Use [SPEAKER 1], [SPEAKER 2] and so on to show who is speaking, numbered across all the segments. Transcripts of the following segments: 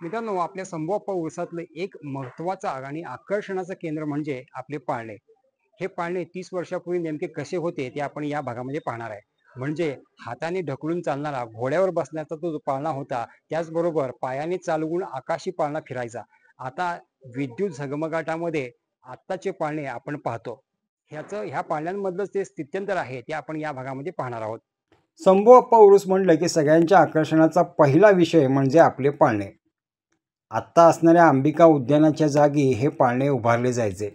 [SPEAKER 1] मित्रांनो, आपल्या संभोप्पा उरसातलं एक महत्त्वाचं आणि आकर्षणाचं केंद्र म्हणजे आपले पाळणे. हे पाळणे 30 वर्षापूर्वी नेमके कसे होते ते आपण या भागामध्ये पाहणार आहे. म्हणजे हाताने ढकलून चालणारा घोड्यावर बसण्याचा तो जो पाळणा होता, त्याचबरोबर पायाने चालवून आकाशी पाळणा फिरायचा. आता विद्युत झगमगाटामध्ये आत्ताचे पाळणे आपण पाहतो. ह्या पाळण्यांमधलं जे स्थित्यंतर आहे ते आपण या भागामध्ये पाहणार आहोत.
[SPEAKER 2] संभोप्पा उरूस म्हणलं की सगळ्यांच्या आकर्षणाचा पहिला विषय म्हणजे आपले पाळणे. आत्ता असणाऱ्या अंबिका उद्यानाच्या जागी हे पाळणे उभारले जायचे.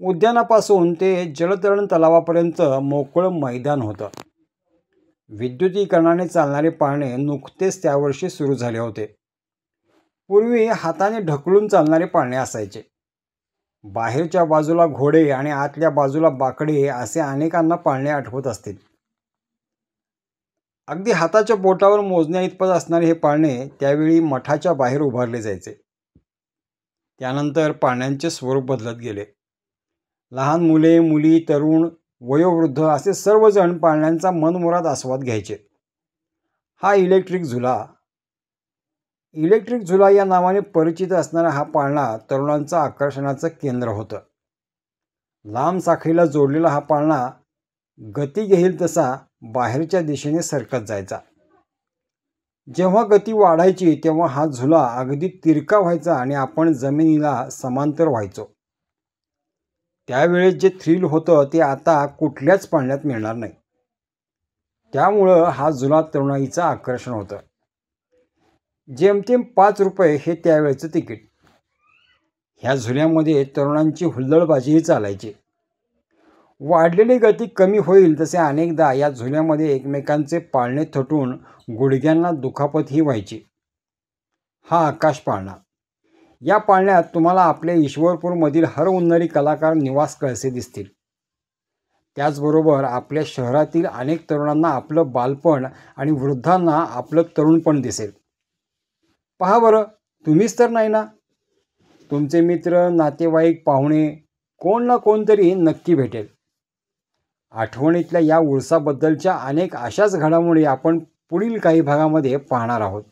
[SPEAKER 2] उद्यानापासून ते जलतरण तलावापर्यंत मोकळं मैदान होतं. विद्युतीकरणाने चालणारे पाळणे नुकतेच त्यावर्षी सुरू झाले होते. पूर्वी हाताने ढकलून चालणारे पाळणे असायचे. बाहेरच्या बाजूला घोडे आणि आतल्या बाजूला बाकडे असे अनेकांना पाळणे आठवत असतील. अगदी हाताच्या बोटावर मोजण्या इतपत असणारे हे पाळणे त्यावेळी मठाच्या बाहेर उभारले जायचे. त्यानंतर पाळण्यांचे स्वरूप बदलत गेले. लहान मुले, मुली, तरुण, वयोवृद्ध असे सर्वजण पाळण्यांचा मनमुराद आस्वाद घ्यायचे. हा इलेक्ट्रिक झुला या नावाने परिचित असणारा हा पाळणा तरुणांचं आकर्षणाचं केंद्र होतं. लांब साखळीला जोडलेला हा पाळणा गती घेईल तसा बाहेरच्या दिशेने सरकत जायचा. जेव्हा गती वाढायची तेव्हा हा झुला अगदी तिरका व्हायचा आणि आपण जमिनीला समांतर व्हायचो. त्यावेळेस जे थ्रिल होतं ते आता कुठल्याच पाळण्यात मिळणार नाही. त्यामुळं हा झुला तरुणाईचं आकर्षण होतं. जेमतेम 5 रुपये हे त्यावेळेचं तिकीट. ह्या झुल्यामध्ये तरुणांची हुल्लडबाजीही चालायची. वाढलेली गती कमी होईल तसे अनेकदा या झुल्यामध्ये एकमेकांचे पाळणे थटून गुडघ्यांना दुखापतही व्हायची. हा आकाश पाळणा. या पाळण्यात तुम्हाला आपले ईश्वरपूरमधील हरहुन्नरी कलाकार निवास कळसे दिसतील. त्याचबरोबर आपल्या शहरातील अनेक तरुणांना आपलं बालपण आणि वृद्धांना आपलं तरुणपण दिसेल. पहा बरं, तुम्हीच तर नाही ना? तुमचे मित्र, नातेवाईक, पाहुणे कोण ना कोणतरी नक्की भेटेल. आठवणीतल्या या उरसाबद्दलच्या अनेक अशाच घडामोडी आपण पुढील काही भागामध्ये पाहणार आहोत.